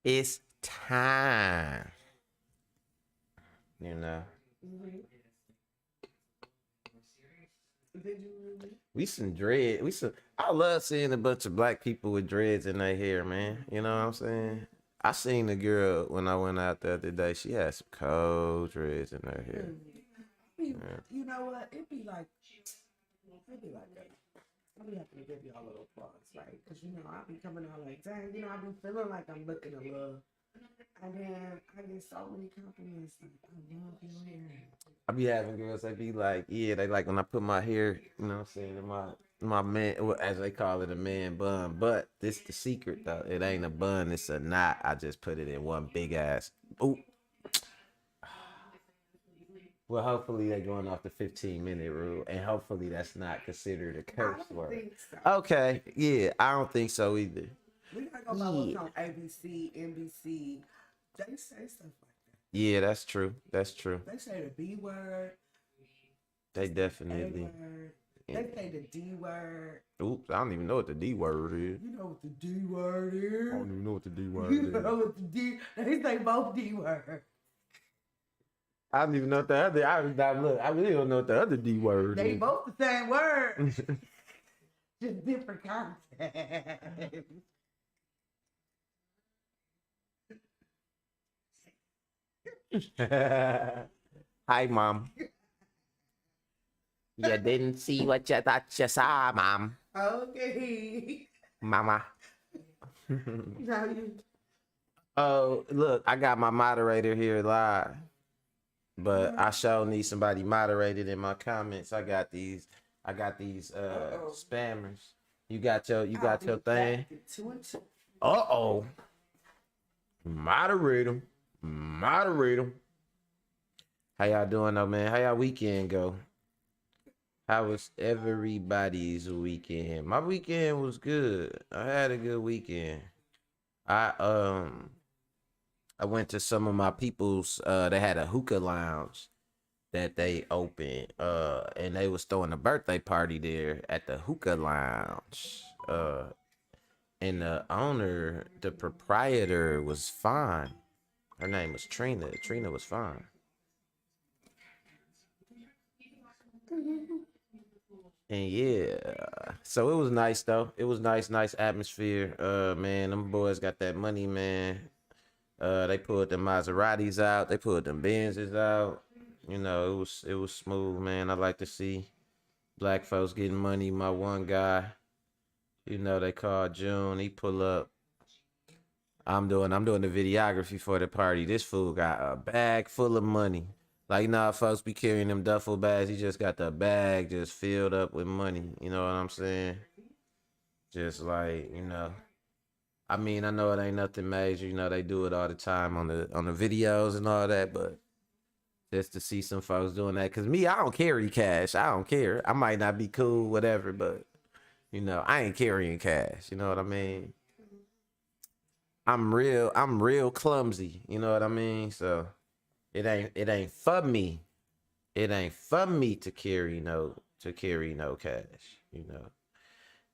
It's time. You know. We some dread. We some. I love seeing a bunch of black people with dreads in their hair, man. You know what I'm saying? I seen a girl when I went out the other day. She had some cold dreads in her hair. You know what? It'd be like that. I be having to give y'all a little applause, right? Because you know I be coming out like, dang, I be feeling like I'm looking a little, and then I get so many compliments. Like, I love your hair. I be having girls that be like, yeah, they like when I put my hair, you know what I'm saying, in my man, well, as they call it, a man bun. But this the secret though. It ain't a bun, it's a knot. I just put it in one big ass. Ooh. Well, hopefully they're going off the 15-minute rule, and hopefully that's not considered a I curse don't word. think so. Okay, yeah, I don't think so either. We gotta go by what's on ABC, NBC. They say stuff like that. Yeah, that's true. That's true. They say the B word. They The A definitely. word. They say the D word. Oops, I don't even know what the D word is. You know what the D word is? I don't even know what the D word You is. know what the D? They say both D words. I don't even know what the other. I really don't know what the other D word They is. both the same word, just different context. Hi, mom. You didn't see what you thought you saw, mom. Okay. Mama. Now you. Oh, look, I got my moderator here live, but I sure need somebody moderated in my comments. I got these spammers. You got your thing. Uh-oh. Moderate them. Moderate them. How y'all doing though, man? How y'all weekend go? How was everybody's weekend? My weekend was good. I had a good weekend. I I went to some of my people's they had a hookah lounge that they opened and they was throwing a birthday party there at the hookah lounge. And the owner, the proprietor was fine. Her name was Trina. Trina was fine. And yeah, so it was nice though. It was nice atmosphere. Man, them boys got that money, man. They pulled the Maseratis out. They pulled them Benzes out. You know, it was smooth, man. I like to see black folks getting money. My one guy, you know, they called June. He pull up. I'm doing the videography for the party. This fool got a bag full of money. Like, nah, folks be carrying them duffel bags. He just got the bag just filled up with money. You know what I'm saying? Just like, you know. I mean, I know it ain't nothing major. You know, they do it all the time on the videos and all that, but just to see some folks doing that. Cause me, I don't carry cash. I don't care. I might not be cool, whatever, but you know, I ain't carrying cash. You know what I mean? I'm real clumsy. You know what I mean? So it ain't for me. It ain't for me to carry no cash. You know,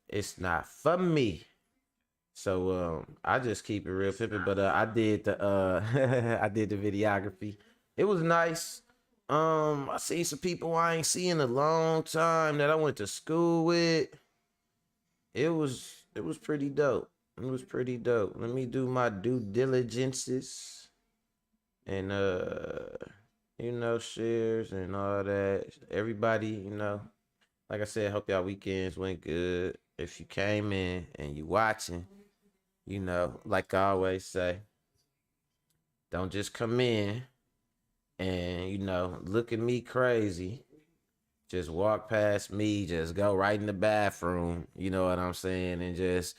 it's not for me. So I just keep it real pimping. But I did the I did the videography. It was nice. I see some people I ain't seen in a long time that I went to school with. It was pretty dope. It was pretty dope. Let me do my due diligences and shares and all that. Everybody, like I said, hope y'all weekends went good. If you came in and you watching, like I always say, don't just come in and look at me crazy. Just walk past me, just go right in the bathroom, you know what I'm saying, and just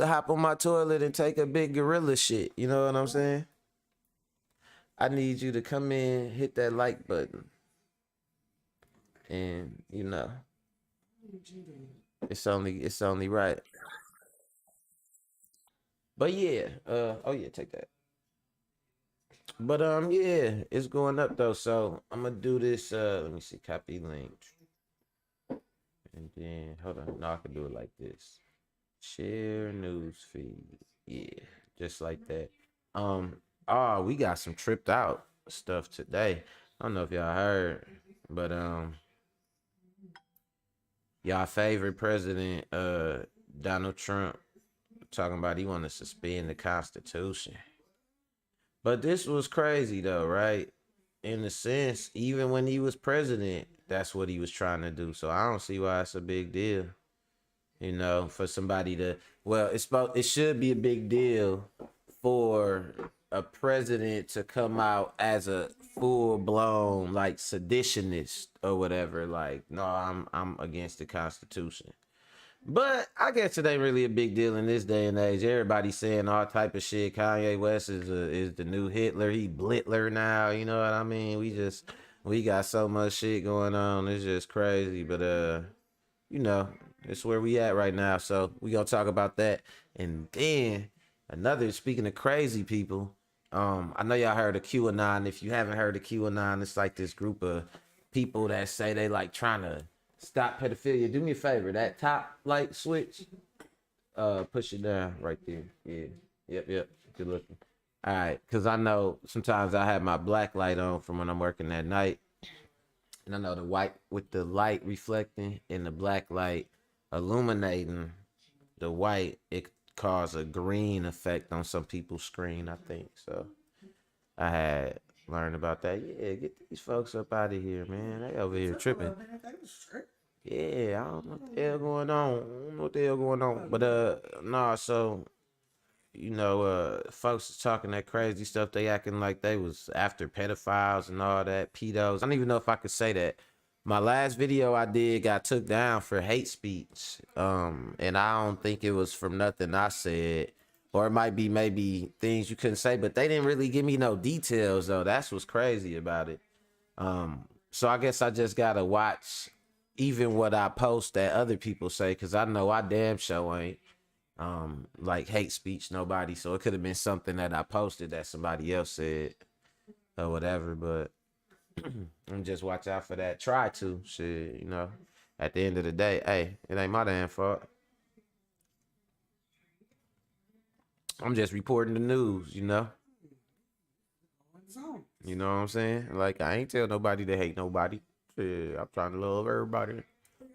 hop on my toilet and take a big gorilla shit, you know what I'm saying? I need you to come in, hit that like button, and it's only right. But yeah, oh yeah, take that. But yeah, it's going up though. So I'm gonna do this. Let me see, copy link, and then hold on. No, I can do it like this. Share news feed. Yeah, just like that. Oh, we got some tripped out stuff today. I don't know if y'all heard, but y'all favorite president, Donald Trump, talking about he want to suspend the Constitution. But this was crazy though, right? In a sense, even when he was president, that's what he was trying to do. So I don't see why it's a big deal. You know, for somebody to, well, it should be a big deal for a president to come out as a full blown like seditionist or whatever. Like, no, I'm against the Constitution. But I guess it ain't really a big deal in this day and age. Everybody's saying all type of shit. Kanye West is the new Hitler. He Blitler now. You know what I mean? We got so much shit going on. It's just crazy. But you know, it's where we at right now. So we gonna talk about that. And then another, speaking of crazy people, I know y'all heard of QAnon. If you haven't heard of QAnon, it's like this group of people that say they like trying to stop pedophilia. Do me a favor, that top light switch, push it down right there. Yeah. Yep. Good looking. All right, because I know sometimes I have my black light on from when I'm working at night. And I know the white with the light reflecting and the black light illuminating the white, it causes a green effect on some people's screen, I think. So I had learned about that. Yeah, get these folks up out of here, man. They over here tripping. Yeah, I don't know what the hell going on. I don't know what the hell going on. But nah, so you know, folks is talking that crazy stuff. They acting like they was after pedophiles and all that, pedos. I don't even know if I could say that. My last video I did got took down for hate speech. And I don't think it was from nothing I said. Or it might be maybe things you couldn't say, but they didn't really give me no details though. That's what's crazy about it. So I guess I just gotta watch even what I post that other people say, because I know I damn sure ain't like hate speech nobody. So it could have been something that I posted that somebody else said or whatever. But and just watch out for that. Try to shit, you know. At the end of the day, hey, it ain't my damn fault. I'm just reporting the news, you know. You know what I'm saying? Like I ain't tell nobody to hate nobody. Shit, I'm trying to love everybody.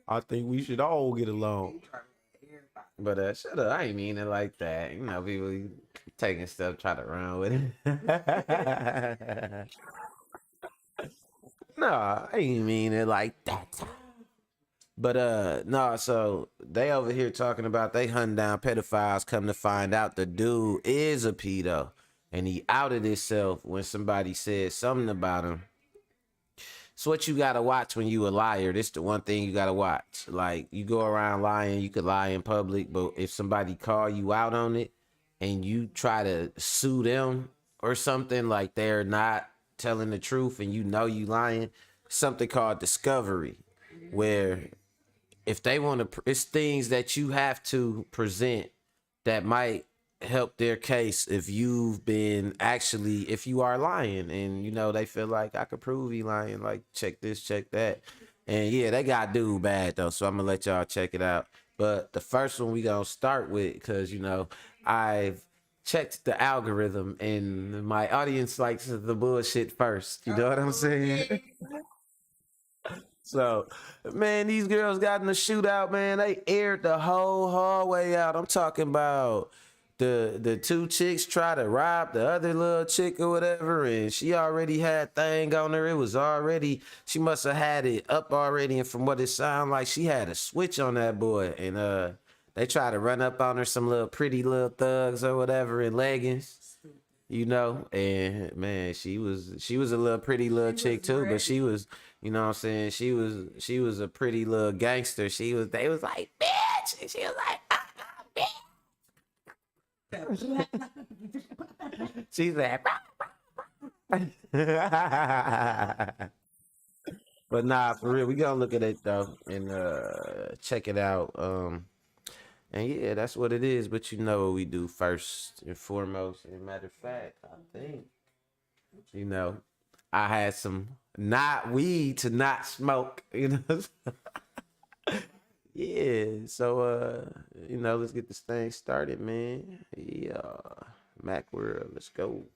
I think we should all get along. But shut up, I ain't mean it like that. You know, people taking stuff, try to run with it. No, I ain't mean it like that. But no, so they over here talking about they hunting down pedophiles. Come to find out, the dude is a pedo, and he outed himself when somebody said something about him. It's what you gotta watch when you a liar. This the one thing you gotta watch. Like you go around lying, you could lie in public, but if somebody call you out on it and you try to sue them or something, like they're not telling the truth and you know you lying, something called discovery, where if they want to, it's things that you have to present that might help their case if you've been actually, if you are lying and you know they feel like I could prove he lying, like check this, check that. And yeah, they got dude bad though, so I'm gonna let y'all check it out. But the first one we gonna start with, because you know I've checked the algorithm and my audience likes the bullshit first, you know what I'm saying? So, man, these girls got in the shootout, man. They aired the whole hallway out. I'm talking about the two chicks try to rob the other little chick or whatever, and she already had thing on her. It was already, she must have had it up already, and from what it sounded like, she had a switch on that boy. And they tried to run up on her, some little pretty little thugs or whatever in leggings. You know, and man, she was a little pretty little chick too, but she was, you know what I'm saying, she was a pretty little gangster. They was like, bitch, and she was like, bitch. She said, but nah, for real, we gonna look at it though and check it out. And yeah, that's what it is. But you know what we do first and foremost. And matter of fact, I think, you know, I had some not weed to not smoke, you know. Yeah. So you know, let's get this thing started, man. Yeah. Mac World. Let's go.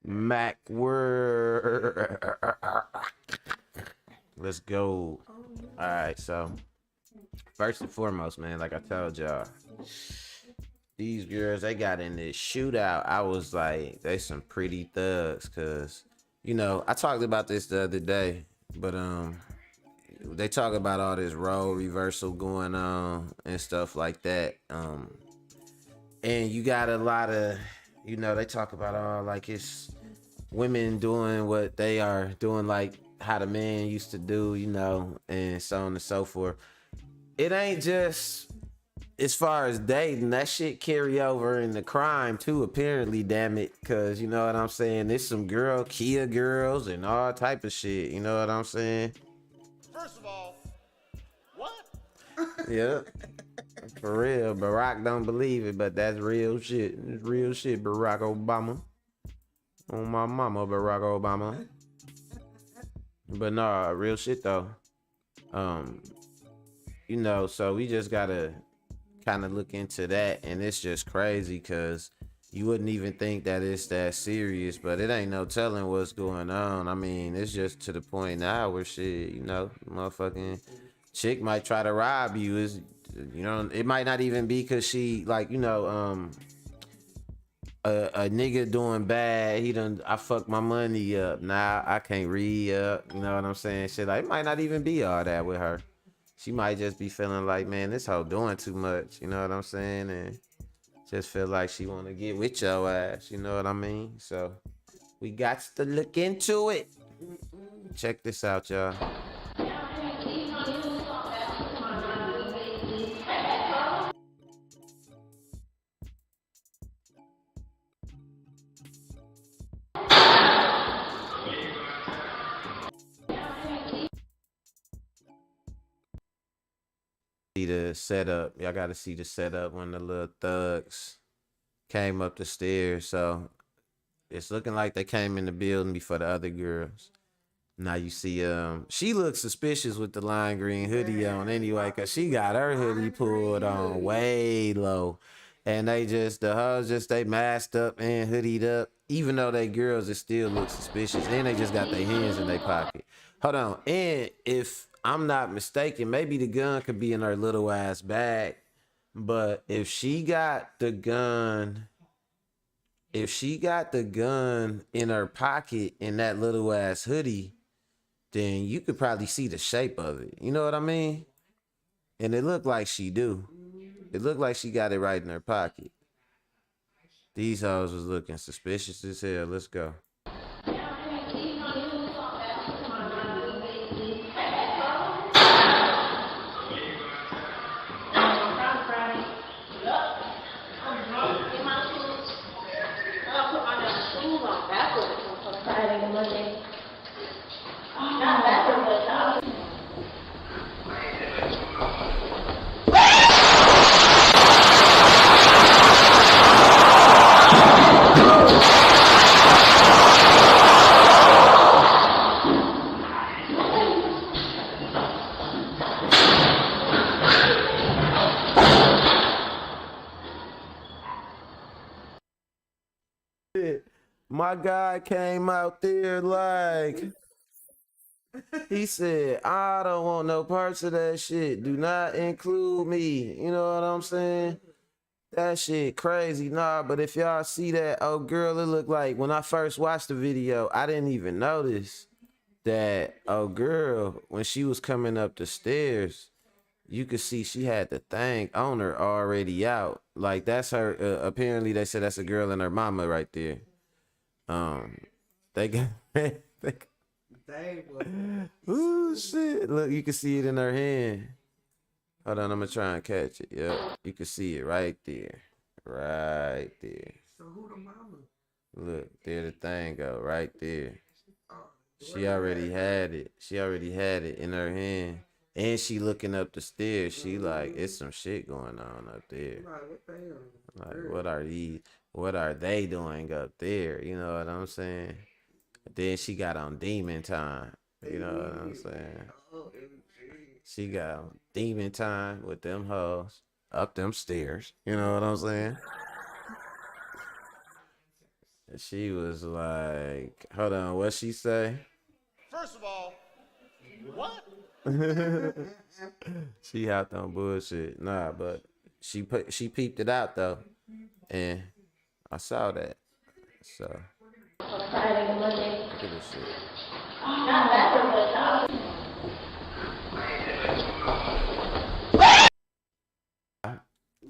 Mac World. Let's go. All right, so first and foremost, man, like I told y'all, these girls, they got in this shootout. I was like, they some pretty thugs, cause you know, I talked about this the other day, but they talk about all this role reversal going on and stuff like that. And you got a lot of, you know, they talk about all like it's women doing what they are doing, like how the man used to do, you know, and so on and so forth. It ain't just as far as dating, that shit carry over in the crime too, apparently, damn it. Cause you know what I'm saying? There's some Kia girls and all type of shit, you know what I'm saying? First of all, what? Yeah. For real. Barack don't believe it, but that's real shit. It's real shit, Barack Obama. On my mama, Barack Obama. But nah, real shit though. You know, so we just gotta kind of look into that, and it's just crazy because you wouldn't even think that it's that serious, but it ain't no telling what's going on. I mean, it's just to the point now where shit, you know, motherfucking chick might try to rob you. Is, you know, it might not even be because she, like, you know, a nigga doing bad, I fucked my money up, now I can't re-up, you know what I'm saying? Shit, like, it might not even be all that with her. She might just be feeling like, man, this hoe doing too much, you know what I'm saying? And just feel like she want to get with your ass, you know what I mean? So we got to look into it. Check this out, y'all. See the setup. Y'all got to see the setup when the little thugs came up the stairs. So it's looking like they came in the building before the other girls. Now you see, she looks suspicious with the lime green hoodie on anyway, cause she got her hoodie pulled on way low, and the hoes they masked up and hoodied up. Even though they girls, it still looks suspicious, and they just got their hands in their pocket. Hold on, and if I'm not mistaken, maybe the gun could be in her little ass bag, but if she got the gun in her pocket in that little ass hoodie, then you could probably see the shape of it. You know what I mean? And it looked like she do. It looked like she got it right in her pocket. These hoes was looking suspicious as hell. Let's go. My guy came out there like, he said, I don't want no parts of that shit. Do not include me. You know what I'm saying? That shit crazy. Nah, but if y'all see that, oh girl, it looked like when I first watched the video, I didn't even notice that, oh girl, when she was coming up the stairs, you could see she had the thing on her already out. Like that's her, apparently they said that's a girl and her mama right there. They got, ooh, shit. Look, you can see it in her hand. Hold on, I'm gonna try and catch it. Yep, you can see it right there. Right there. So who the mama? Look, there the thing go, right there. She already had it. She already had it in her hand. And she looking up the stairs. She like, it's some shit going on up there. Like, what are they doing up there? You know what I'm saying? Then she got on demon time. You know what I'm saying? She got on demon time with them hoes up them stairs. You know what I'm saying? And she was like, hold on, what she say? First of all, what? She hopped on bullshit. Nah, but she peeped it out though. And I saw that. So Friday and Monday. look at this shit. Not that, but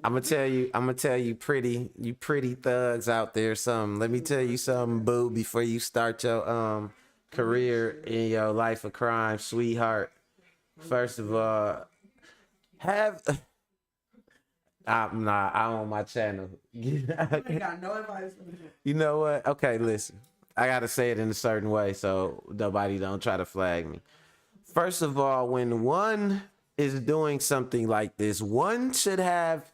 I'm gonna tell you pretty thugs out there something. Let me tell you something, boo, before you start your career in your life of crime, sweetheart. First of all, have I'm on my channel. I ain't got no advice for me. You know what? Okay, listen. I gotta say it in a certain way so nobody don't try to flag me. First of all, when one is doing something like this, one should have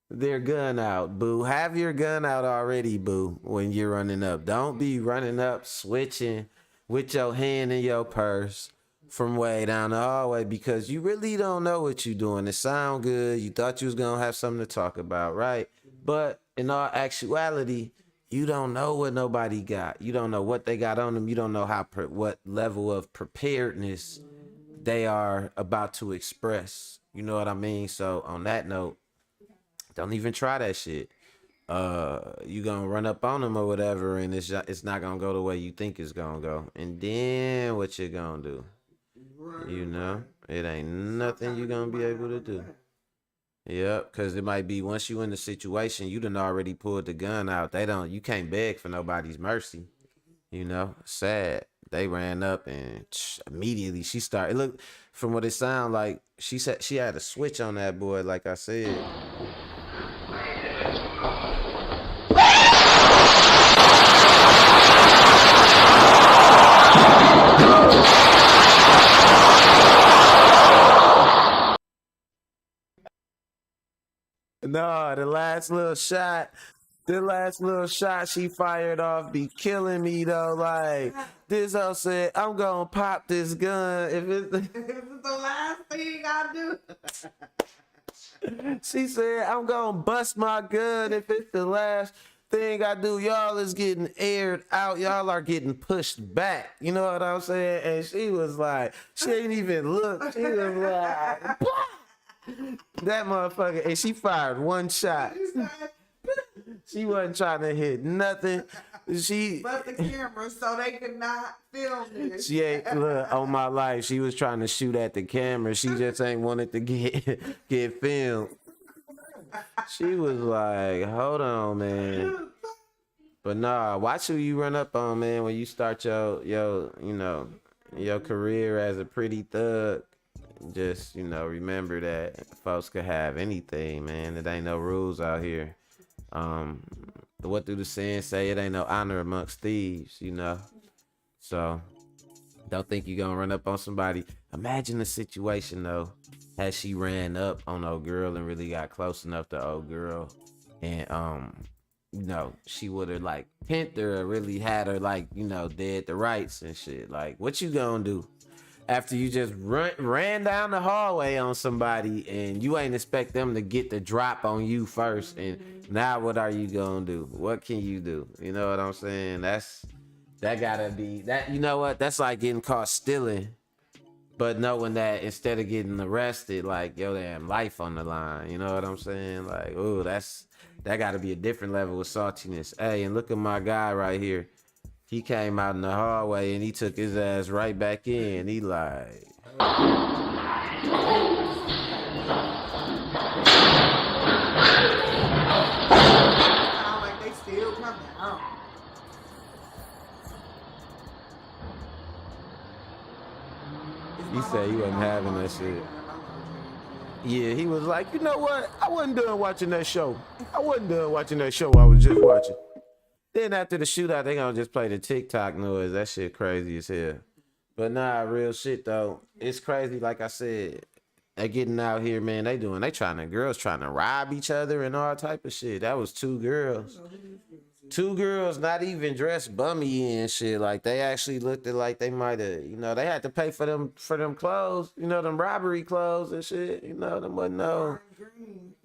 their gun out, boo. Have your gun out already, boo, when you're running up. Don't be running up, switching with your hand in your purse from way down the hallway because you really don't know what you're doing. It sound good. You thought you was going to have something to talk about, right? But in all actuality, you don't know what nobody got. You don't know what they got on them. You don't know what level of preparedness they are about to express. You know what I mean? So on that note, don't even try that shit. You gonna run up on them or whatever, and it's not gonna go the way you think it's gonna go. And then what you gonna do? You know, it ain't nothing you gonna be able to do. Yep, because it might be once you in the situation, you done already pulled the gun out. You can't beg for nobody's mercy. You know, sad. They ran up and immediately she started. Look, from what it sounded like, she said she had a switch on that boy, like I said. No, the last little shot she fired off be killing me though. Like this hoe said, I'm gonna pop this gun if it's the last thing I do. She said, I'm gonna bust my gun if it's the last thing I do. Y'all is getting aired out. Y'all are getting pushed back. You know what I'm saying? And she was like, she ain't even look. She was like, that motherfucker. And she fired one shot. She wasn't trying to hit nothing. But the camera so they could not film this. She ain't look on my life. She was trying to shoot at the camera. She just ain't wanted to get filmed. She was like, hold on, man. But nah, watch who you run up on, man, when you start your career as a pretty thug. Just, remember that folks could have anything, man. It ain't no rules out here. What do the saying say? It ain't no honor amongst thieves, So don't think you're gonna run up on somebody. Imagine the situation though, had she ran up on old girl and really got close enough to old girl, and she would have like pinned her or really had her like dead to rights and shit. Like, what you gonna do after you just ran down the hallway on somebody and you ain't expect them to get the drop on you first? And now what are you gonna do? What can you do? You know what I'm saying? That gotta be that. You know what? That's like getting caught stealing, but knowing that instead of getting arrested, like your damn life on the line. You know what I'm saying? Like, oh, that gotta be a different level of saltiness. Hey, and look at my guy right here. He came out in the hallway and he took his ass right back in. He like, they still coming out. He said he wasn't having that shit. Yeah, he was like, you know what? I wasn't done watching that show. I was just watching. Then after the shootout, they gonna just play the TikTok noise. That shit crazy as hell. But nah, real shit though. It's crazy. Like I said, they getting out here, man. Girls trying to rob each other and all type of shit. That was two girls. Two girls not even dressed bummy and shit. Like they actually looked like they might have, they had to pay for them clothes, them robbery clothes and shit. Them wasn't no.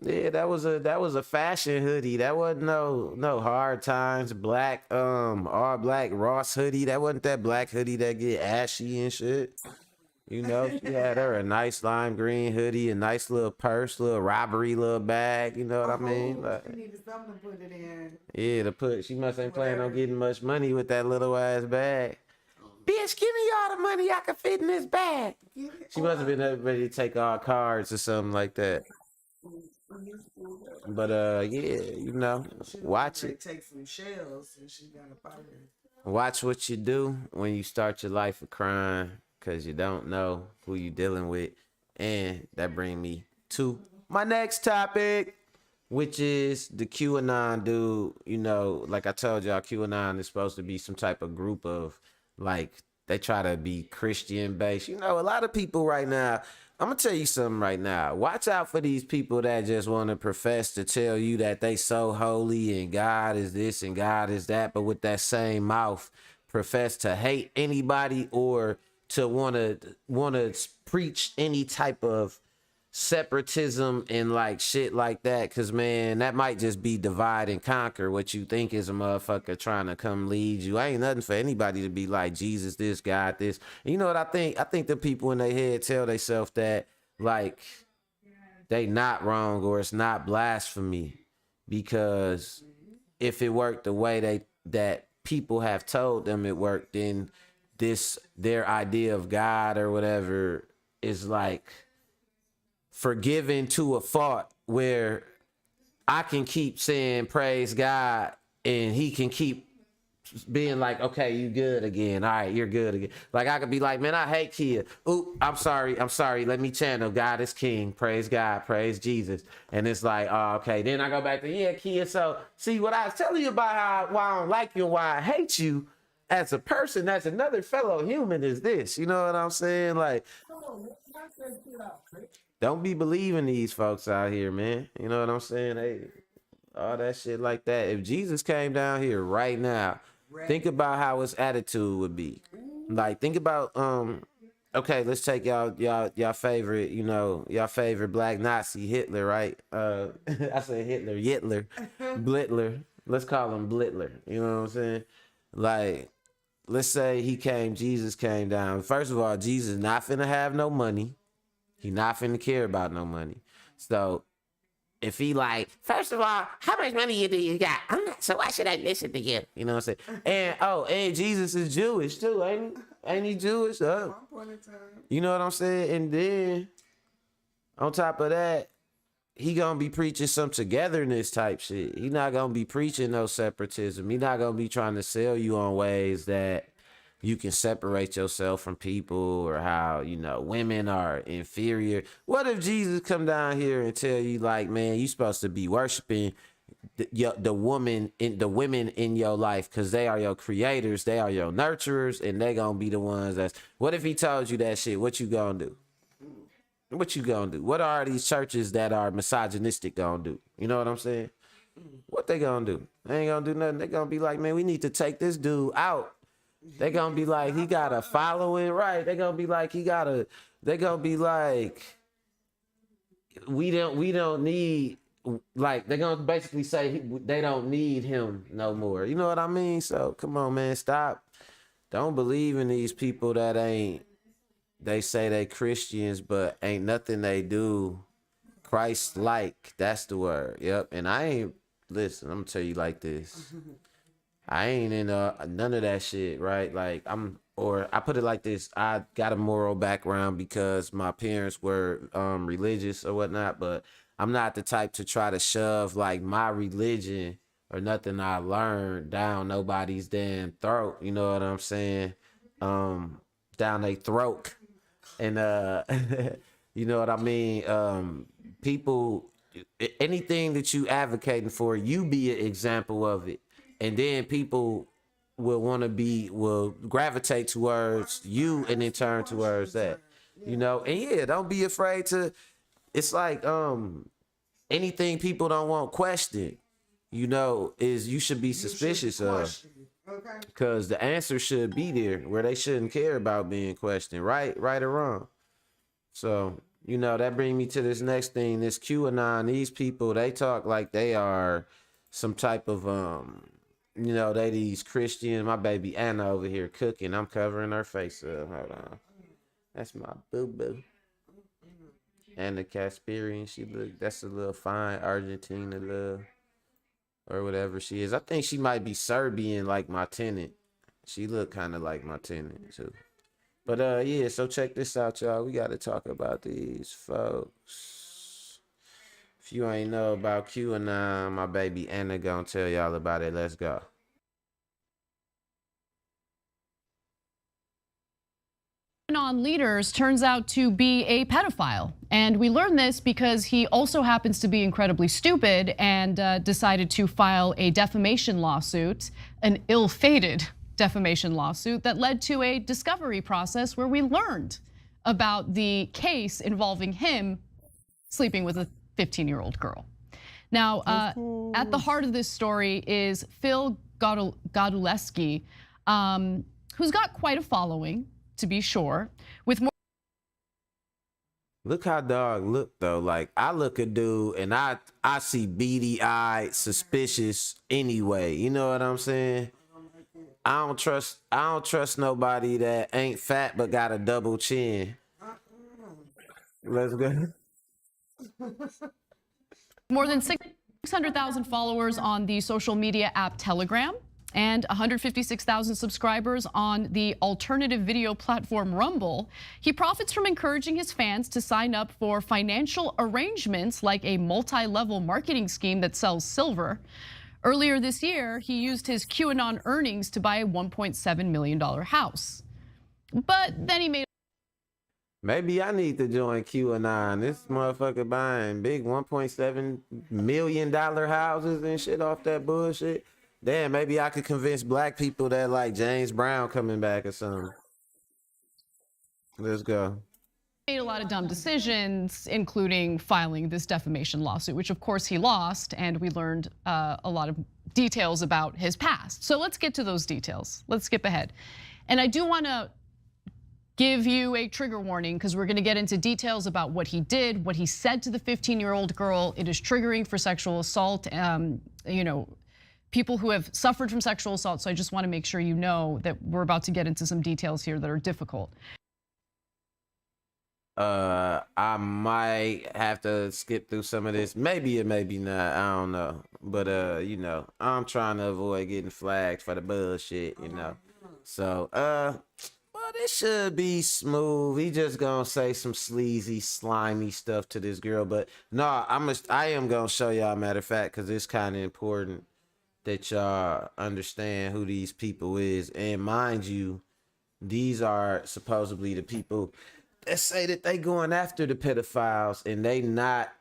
Yeah, that was a fashion hoodie. That wasn't no Hard Times black all black Ross hoodie. That wasn't that black hoodie that get ashy and shit. She had her a nice lime green hoodie, a nice little purse, little robbery, little bag. You know what I mean? Like, she needed something to put it in. Yeah, she must ain't planning on getting much money with that little ass bag. Bitch, give me all the money I can fit in this bag. She must have been ready to take all cards or something like that. But yeah, watch it. Take some shells and she got a powder. Watch what you do when you start your life of crime, because you don't know who you dealing with. And that bring me to my next topic, which is the QAnon dude. You know, like I told y'all, QAnon is supposed to be some type of group of, like, they try to be Christian based. You know, a lot of people right now, I'm gonna tell you something right now. Watch out for these people that just want to profess to tell you that they so holy and God is this and God is that, but with that same mouth profess to hate anybody or to wanna preach any type of separatism and like shit like that. Cause man, that might just be divide and conquer. What you think is a motherfucker trying to come lead you. Ain't nothing for anybody to be like Jesus this, God this. And you know what I think? I think the people in their head tell themselves that like they not wrong or it's not blasphemy, because if it worked the way that people have told them it worked, then this their idea of God or whatever is like forgiven to a fault, where I can keep saying praise God and he can keep being like, okay, you good again. All right, you're good again. Like I could be like, man, I hate Kia. Ooh, I'm sorry. Let me channel. God is king. Praise God. Praise Jesus. And it's like, oh, okay. Then I go back to, yeah, Kia. So see what I was telling you about why I don't like you and why I hate you as a person, as another fellow human, is this. You know what I'm saying? Like, don't be believing these folks out here, man. You know what I'm saying? Hey, all that shit like that. If Jesus came down here right now, think about how his attitude would be. Like, think about okay, let's take y'all favorite, you know, y'all favorite black Nazi, Hitler, right? I said Hitler, Blitler. Let's call him Blitler. You know what I'm saying? Like, let's say Jesus came down. First of all, Jesus not finna have no money. He not finna care about no money. So if he like, first of all, how much money do you got? I'm not, so why should I listen to you? You know what I'm saying? And Jesus is Jewish too, ain't he? Ain't he Jewish? You know what I'm saying? And then on top of that, he gonna be preaching some togetherness type shit. He not gonna be preaching no separatism. He not gonna be trying to sell you on ways that you can separate yourself from people, or how, you know, women are inferior. What if Jesus come down here and tell you like, man, you supposed to be worshiping the women in your life, because they are your creators, they are your nurturers, and they gonna be the ones that's. What if he told you that shit? What you gonna do? What you gonna do? What are these churches that are misogynistic gonna do? You know what I'm saying? What they gonna do? They ain't gonna do nothing. They gonna be like, man, we need to take this dude out. They gonna be like, he got a following, right? They gonna be like, they gonna be like, we don't need, like, they gonna basically say they don't need him no more. You know what I mean? So come on, man, stop. Don't believe in these people that they say they Christians, but ain't nothing they do Christ-like. That's the word. Yep. And listen, I'm gonna tell you like this. I ain't in none of that shit, right? Like I put it like this. I got a moral background because my parents were religious or whatnot, but I'm not the type to try to shove like my religion or nothing I learned down nobody's damn throat. You know what I'm saying? Down their throat. And you know what I mean? People, anything that you advocating for, you be an example of it. And then people will gravitate towards you and then turn towards that. You know, and yeah, don't be afraid to, it's like anything people don't want questioned, you know, is you should be suspicious of. Because the answer should be there where they shouldn't care about being questioned, right or wrong. So, you know, that brings me to this next thing, this QAnon. These people, they talk like they are some type of you know, they these Christians. My baby Anna over here cooking. I'm covering her face up. Hold on. That's my boo-boo. Anna Casparian. That's a little fine Argentina love. Or whatever she is. I think she might be Serbian like my tenant. She look kind of like my tenant too. But yeah, so check this out, y'all. We gotta talk about these folks. If you ain't know about QAnon, my baby Anna gonna tell y'all about it. Let's go. Q-Anon leaders turns out to be a pedophile. And we learn this because he also happens to be incredibly stupid and decided to file a defamation lawsuit, an ill-fated defamation lawsuit that led to a discovery process where we learned about the case involving him sleeping with a 15-year-old girl. Now, at the heart of this story is Phil Godulewski, who's got quite a following, to be sure, with more. Look how dog look though. Like I look at dude and I see beady-eyed, suspicious anyway. You know what I'm saying? I don't trust nobody that ain't fat but got a double chin. Let's go. More than 600,000 followers on the social media app Telegram and 156,000 subscribers on the alternative video platform Rumble. He profits from encouraging his fans to sign up for financial arrangements like a multi-level marketing scheme that sells silver. Earlier this year, he used his QAnon earnings to buy a $1.7 million house. But then he made. Maybe I need to join QAnon. This motherfucker buying big $1.7 million houses and shit off that bullshit. Damn, maybe I could convince black people that like James Brown coming back or something. Let's go. Made a lot of dumb decisions, including filing this defamation lawsuit, which of course he lost, and we learned a lot of details about his past. So let's get to those details. Let's skip ahead. And I do want to give you a trigger warning because we're going to get into details about what he did, what he said to the 15-year-old girl. It is triggering for sexual assault. People who have suffered from sexual assault. So I just want to make sure you know that we're about to get into some details here that are difficult. I might have to skip through some of this. Maybe or maybe not. I don't know. But I'm trying to avoid getting flagged for the bullshit, So well, this should be smooth. He just gonna say some sleazy, slimy stuff to this girl. But no, I am gonna show y'all, matter of fact, because it's kind of important that y'all understand who these people is. And mind you, these are supposedly the people that say that they going after the pedophiles, and they not.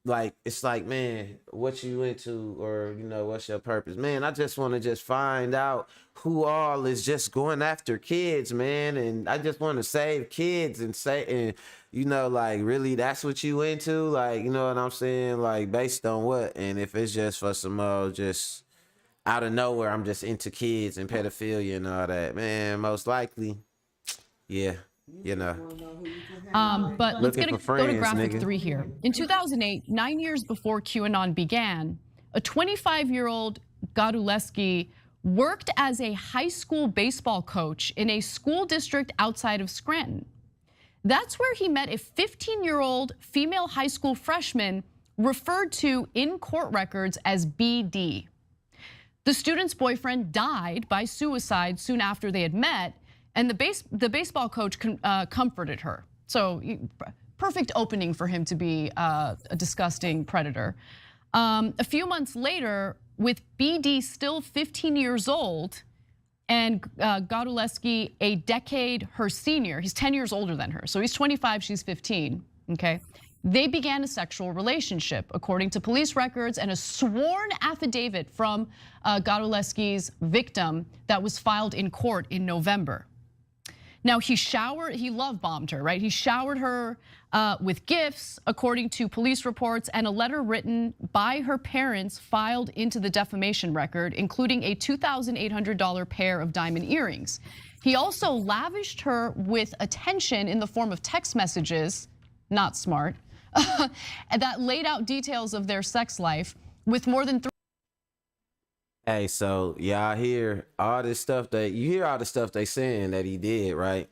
Like, it's like, man, what you into, or what's your purpose? Man, I just want to just find out who all is just going after kids, man, and I just want to save kids and like, really, that's what you into? Like, you know what I'm saying? Like, based on what? And if it's just for some just out of nowhere, I'm just into kids and pedophilia and all that, man, most likely, yeah. But let's go to graphic nigga. 3 here. In 2008, 9 years before QAnon began, a 25-year-old Godulewski worked as a high school baseball coach in a school district outside of Scranton. That's where he met a 15-year-old female high school freshman referred to in court records as BD. The student's boyfriend died by suicide soon after they had met, and the baseball coach comforted her. So perfect opening for him to be a disgusting predator. A few months later, with BD still 15 years old and Godulewski a decade her senior, he's 10 years older than her. So he's 25, she's 15, okay? They began a sexual relationship, according to police records and a sworn affidavit from Godulewski's victim that was filed in court in November. Now he love bombed her, right? He showered her with gifts, according to police reports, and a letter written by her parents filed into the defamation record, including a $2,800 pair of diamond earrings. He also lavished her with attention in the form of text messages, not smart, that laid out details of their sex life with more than 3. Hey, so y'all hear all this stuff all the stuff they saying that he did, right?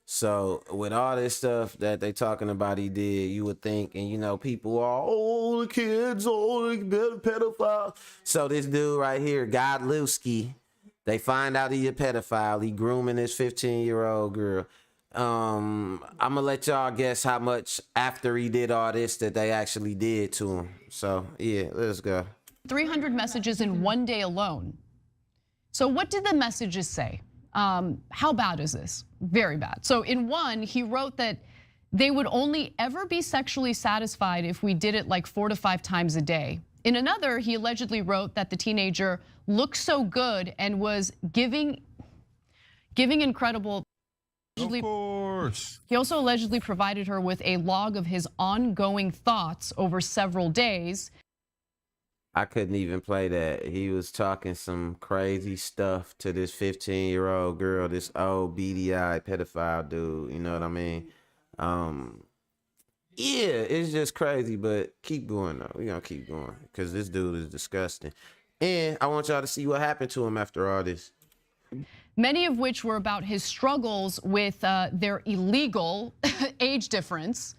So with all this stuff that they talking about he did, you would think, and people are, the kids, the pedophile. So this dude right here, Godulewski, they find out he a pedophile. He grooming this 15-year-old girl. I'm gonna let y'all guess how much after he did all this that they actually did to him. So yeah, let's go. 300 messages in one day alone. So what did the messages say? How bad is this? Very bad. So in one, he wrote that they would only ever be sexually satisfied if we did it like 4 to 5 times a day. In another, he allegedly wrote that the teenager looked so good and was giving incredible. Of course. He also allegedly provided her with a log of his ongoing thoughts over several days. I couldn't even play that. He was talking some crazy stuff to this 15-year-old girl, this old beady-eyed pedophile dude. You know what I mean? Yeah, it's just crazy, but keep going though. We're gonna keep going because this dude is disgusting. And I want y'all to see what happened to him after all this. Many of which were about his struggles with their illegal age difference.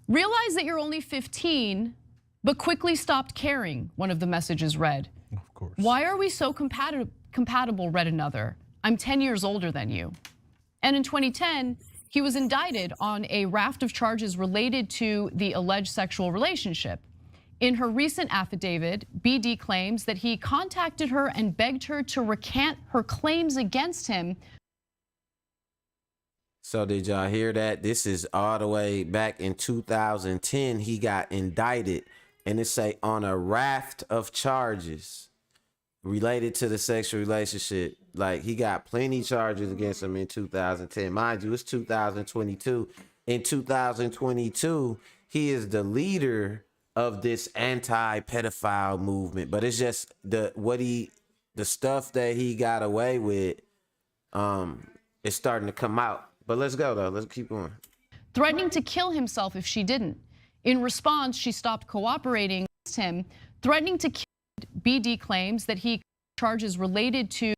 Realize that you're only 15, but quickly stopped caring, one of the messages read. Of course. Why are we so compatible, read another. I'm 10 years older than you. And in 2010, he was indicted on a raft of charges related to the alleged sexual relationship. In her recent affidavit, BD claims that he contacted her and begged her to recant her claims against him. So did y'all hear that? This is all the way back in 2010. He got indicted, and it say on a raft of charges related to the sexual relationship. Like, he got plenty charges against him in 2010. Mind you, it's 2022. In 2022, he is the leader of this anti-pedophile movement. But it's just the stuff that he got away with is starting to come out. But let's go though. Let's keep going. Threatening to kill himself if she didn't. In response, she stopped cooperating with him, threatening to kill. BD claims that he charges related to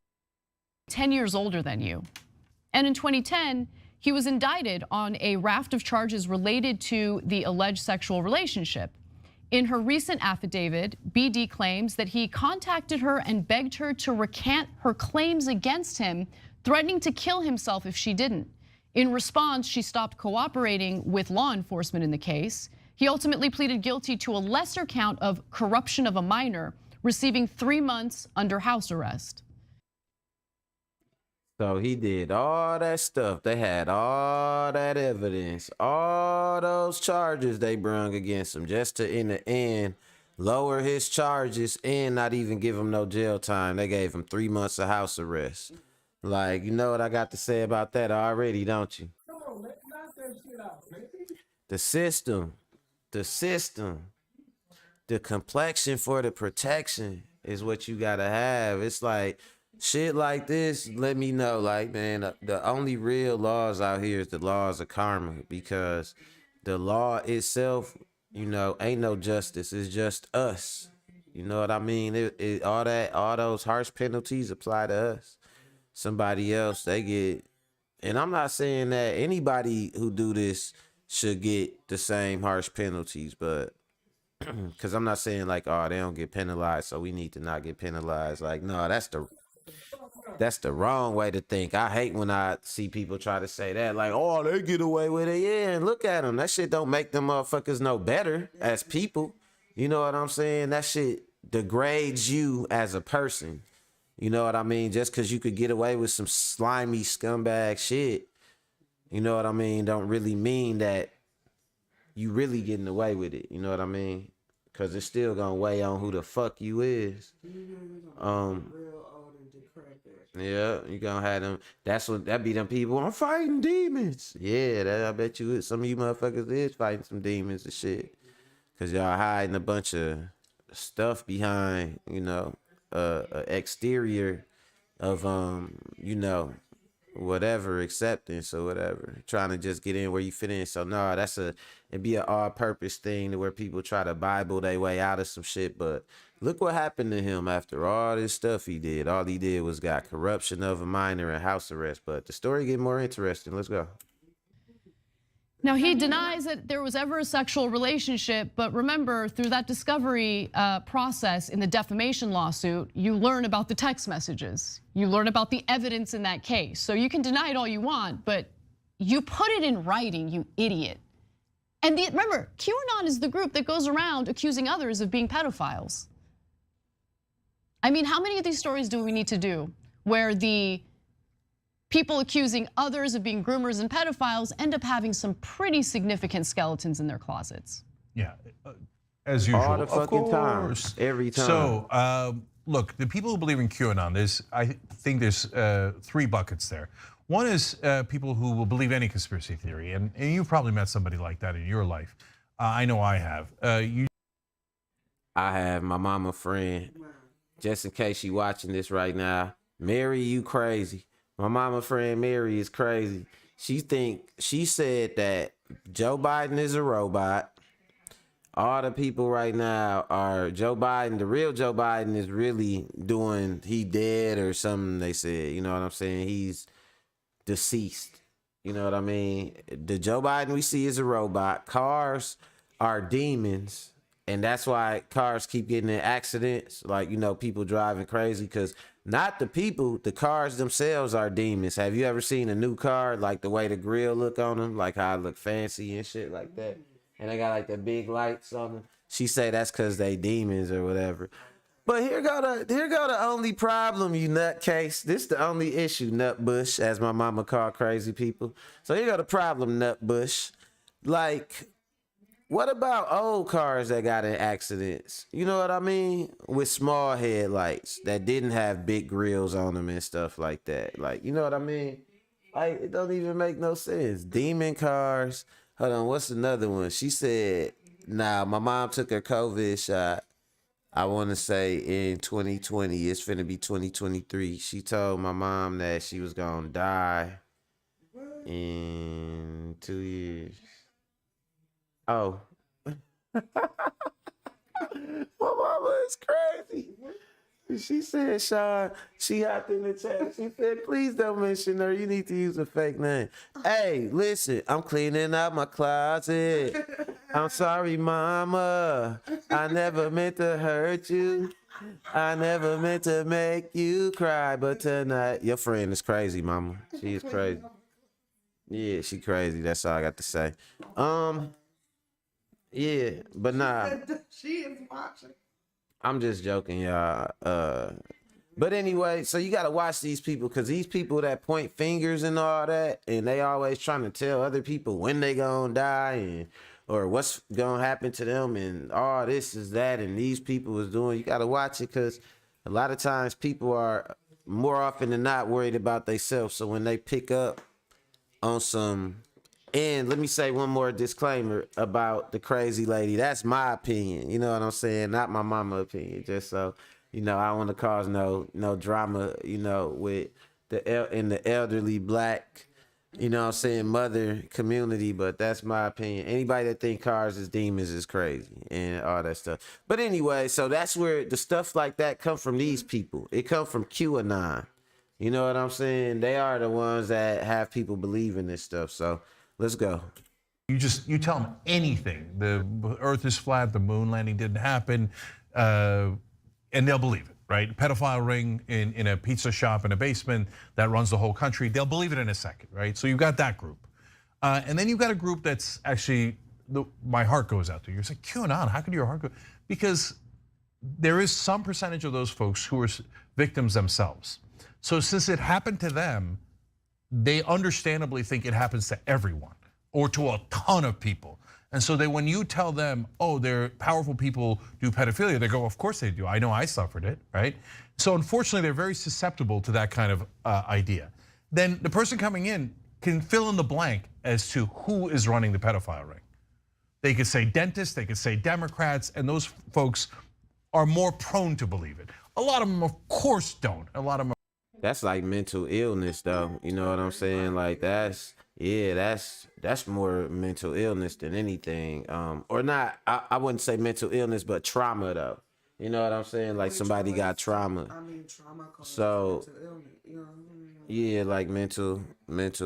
10 years older than you. And in 2010, he was indicted on a raft of charges related to the alleged sexual relationship. In her recent affidavit, BD claims that he contacted her and begged her to recant her claims against him, threatening to kill himself if she didn't. In response, she stopped cooperating with law enforcement in the case. He ultimately pleaded guilty to a lesser count of corruption of a minor, receiving 3 months under house arrest. So he did all that stuff. They had all that evidence, all those charges they brung against him, just to, in the end, lower his charges and not even give him no jail time. They gave him 3 months of house arrest. Like, you know what I got to say about that already, don't you? Come on, let's knock that shit out, man. The system, the complexion for the protection is what you gotta have. It's like shit like this. Let me know, like, man, the only real laws out here is the laws of karma, because the law itself, you know, ain't no justice. It's just us. You know what I mean? All those harsh penalties apply to us. Somebody else, they get, and I'm not saying that anybody who do this should get the same harsh penalties, but because I'm not saying like, oh, they don't get penalized, so we need to not get penalized. Like, no, that's the wrong way to think. I hate when I see people try to say that, like, oh, they get away with it. Yeah, and look at them. That shit don't make them motherfuckers no better as people. You know what I'm saying? That shit degrades you as a person. You know what I mean? Just because you could get away with some slimy scumbag shit, you know what I mean, don't really mean that you really getting away with it. You know what I mean? Because it's still going to weigh on who the fuck you is. Yeah, you going to have them. That be them people, I'm fighting demons. Yeah, I bet you some of you motherfuckers is fighting some demons and shit. Because y'all hiding a bunch of stuff behind, you know, exterior of you know, whatever, acceptance or whatever, trying to just get in where you fit in. So no, it'd be an all-purpose thing to where people try to Bible their way out of some shit. But look what happened to him after all this stuff he did. All he did was got corruption of a minor and house arrest. But the story get more interesting. Let's go. Now, he denies that there was ever a sexual relationship, but remember, through that discovery process in the defamation lawsuit, you learn about the text messages. You learn about the evidence in that case. So you can deny it all you want, but you put it in writing, you idiot. And remember, Q-Anon is the group that goes around accusing others of being pedophiles. I mean, how many of these stories do we need to do where the People accusing others of being groomers and pedophiles end up having some pretty significant skeletons in their closets. Yeah, as usual. All the fucking time, course. every time. So, look, the people who believe in QAnon, I think there's 3 buckets there. One is people who will believe any conspiracy theory, and you've probably met somebody like that in your life. I know I have. I have my mama friend, just in case she watching this right now. Mary, you crazy. My mama friend Mary is crazy. She said that Joe Biden is a robot. All the people right now are Joe Biden. The real Joe Biden is really he dead or something, they said. You know what I'm saying? He's deceased. You know what I mean? The Joe Biden we see is a robot. Cars are demons. And that's why cars keep getting in accidents. Like, people driving crazy because not the people, the cars themselves are demons. Have you ever seen a new car? Like the way the grill look on them, like how it look fancy and shit like that. And they got like the big lights on them. She say that's because they demons or whatever. But here go the only problem, you nutcase. This the only issue, Nutbush, as my mama call crazy people. So here go the problem, Nutbush. Like, what about old cars that got in accidents? You know what I mean? With small headlights that didn't have big grills on them and stuff like that. Like, you know what I mean? Like, it don't even make no sense. Demon cars. Hold on, what's another one? She said, my mom took her COVID shot. I want to say in 2020. It's finna be 2023. She told my mom that she was gonna die in 2 years. Oh. My mama is crazy. She said, Sean, she hopped in the chat. She said, please don't mention her. You need to use a fake name. Hey, listen, I'm cleaning out my closet. I'm sorry, mama. I never meant to hurt you. I never meant to make you cry. But tonight, your friend is crazy, mama. She is crazy. Yeah, she crazy. That's all I got to say. Yeah, but nah. She is watching. I'm just joking, y'all. But anyway, so you gotta watch these people because these people that point fingers and all that, and they always trying to tell other people when they gonna die or what's gonna happen to them and all this is that, and these people is doing. You gotta watch it because a lot of times people are more often than not worried about themselves. So when they pick up on some. And let me say one more disclaimer about the crazy lady. That's my opinion. You know what I'm saying? Not my mama opinion. Just so, I don't want to cause no drama, with the elderly black, mother community. But that's my opinion. Anybody that think cars is demons is crazy and all that stuff. But anyway, so that's where the stuff like that come from these people. It come from Q-Anon. You know what I'm saying? They are the ones that have people believe in this stuff. So let's go. You tell them anything. The earth is flat, the moon landing didn't happen, and they'll believe it, right? Pedophile ring in a pizza shop in a basement that runs the whole country, they'll believe it in a second, right? So you've got that group. And then you've got a group that's actually, my heart goes out to. You're like, QAnon, how could your heart go? Because there is some percentage of those folks who are victims themselves. So since it happened to them, they understandably think it happens to everyone or to a ton of people. And so when you tell them, oh, they're powerful people do pedophilia, they go, of course they do. I know I suffered it, right? So unfortunately, they're very susceptible to that kind of idea. Then the person coming in can fill in the blank as to who is running the pedophile ring. They could say dentists, they could say Democrats, and those folks are more prone to believe it. A lot of them, of course, don't. A lot of them. That's like mental illness, though. You know what I'm saying? Like that's more mental illness than anything. Or not. I wouldn't say mental illness, but trauma, though. You know what I'm saying? Like somebody got trauma. Trauma causes So mental illness. You know what I mean? yeah, like mental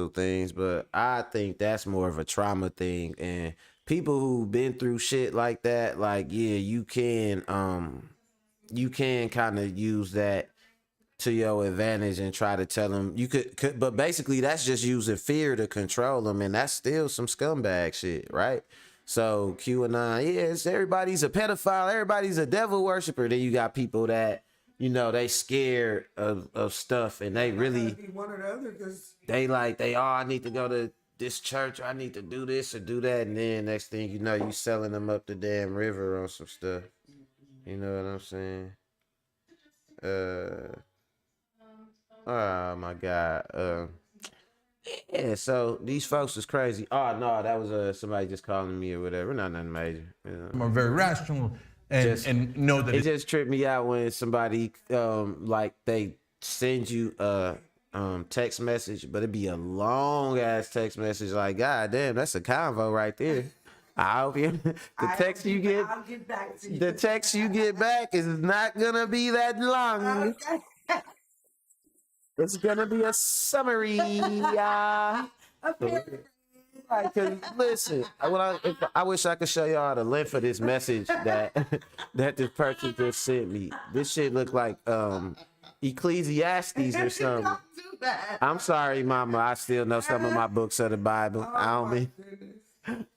things. But I think that's more of a trauma thing. And people who've been through shit like that, like yeah, you can kind of use that to your advantage and try to tell them you could, but basically that's just using fear to control them, and that's still some scumbag shit, right? So QAnon, yes, everybody's a pedophile, everybody's a devil worshiper. Then you got people that you know, they scared of stuff, and they really Be one or the other, cause I need to go to this church, or I need to do this or do that, and then next thing you know, you selling them up the damn river on some stuff. You know what I'm saying? Oh my God. Yeah, so these folks is crazy. Oh no, that was somebody just calling me or whatever. Not nothing major. Are very rational and know that it just tripped me out when somebody like they send you a text message, but it'd be a long ass text message. Like, God damn, that's a convo right there. I hope you I'll get back to you. the text you get back is not gonna be that long. Okay. It's gonna be a summary. Like, cause listen, I wish I could show y'all the length of this message that that this person just sent me. This shit look like Ecclesiastes or something. Don't do that. I'm sorry, Mama. I still know some of my books of the Bible.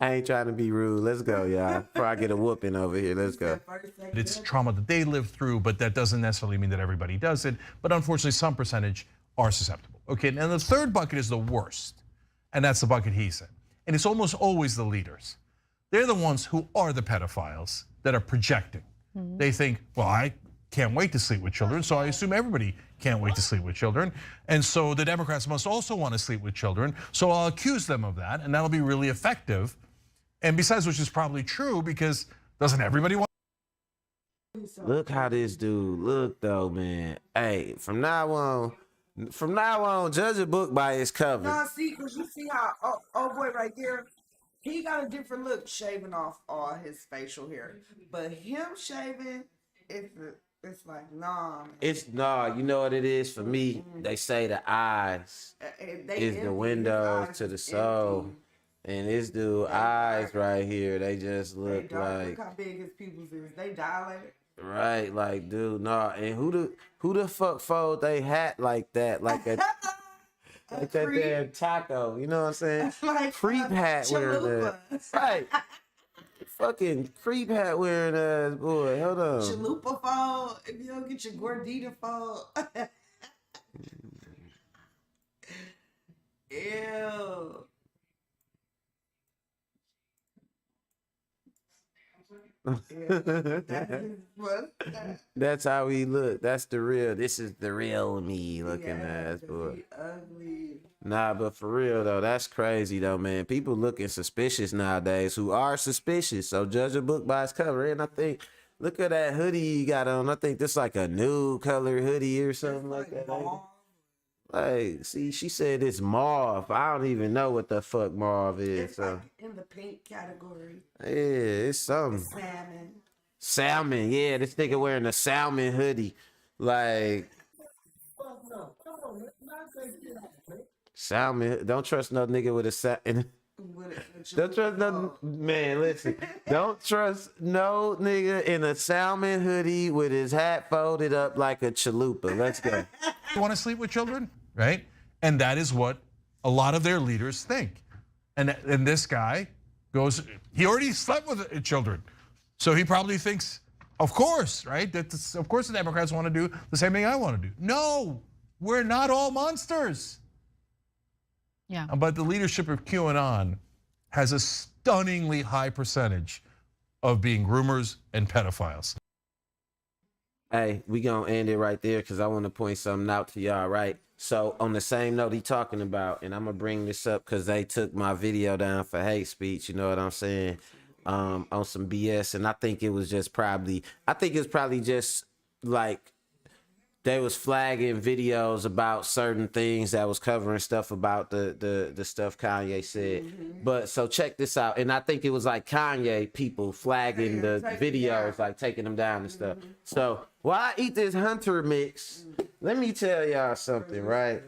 I ain't trying to be rude. Let's go, y'all. Before I get a whooping over here. Let's go. it's trauma that they lived through, but that doesn't necessarily mean that everybody does it. But unfortunately, some percentage are susceptible. Okay, and the third bucket is the worst, and that's the bucket he's in. And it's almost always the leaders. They're the ones who are the pedophiles that are projecting. They think, well, I can't wait to sleep with children, so I assume everybody can't wait to sleep with children. And so the Democrats must also want to sleep with children, so I'll accuse them of that, and that'll be really effective. And besides, which is probably true, because doesn't everybody want? Look how this dude look though, man. Hey, from now on, judge a book by its cover. Nah, see, cause you see how oh boy right there, he got a different look shaving off all his facial hair, but him shaving, it's like nah. Man. It's nah. You know what it is for me? They say the eyes is the window to the soul. And this dude eyes right here, they just look like. Look how big his pupils is. They dilated. Right, like dude, nah. And who the fuck fold they hat like that? Like a like that damn taco. You know what I'm saying? Like creep hat wearing that. Right. Fucking creep hat wearing ass boy. Hold on. Chalupa fold. If you don't get your gordita fold. Ew. That's how we look. That's the real. This is the real me looking ass boy. Ugly. Nah, but for real though, that's crazy though, man. People looking suspicious nowadays who are suspicious. So judge a book by its cover. And I think, look at that hoodie you got on. I think this like a nude color hoodie or something like that. Like, see, she said it's mauve. I don't even know what the fuck mauve is. It's like in the pink category. Yeah, it's something. Salmon. Salmon, yeah, this nigga wearing a salmon hoodie. Like, salmon, don't trust no nigga with a salmon. Don't trust no, man, listen. Don't trust no nigga in a salmon hoodie with his hat folded up like a chalupa. Let's go. You want to sleep with children, right? And that is what a lot of their leaders think. And this guy goes, he already slept with children. So he probably thinks, of course, right? Of course the Democrats want to do the same thing I want to do. No, we're not all monsters. Yeah. But the leadership of QAnon has a stunningly high percentage of being groomers and pedophiles. Hey, we gonna end it right there because I want to point something out to y'all, right? So on the same note he talking about, and I'm gonna bring this up because they took my video down for hate speech, you know what I'm saying? On some BS, and I think it was probably just like they was flagging videos about certain things that was covering stuff about the stuff Kanye said. But so check this out, and I think it was like Kanye people flagging the videos, like taking them down and stuff. So while I eat this Hunter mix, let me tell y'all something, right?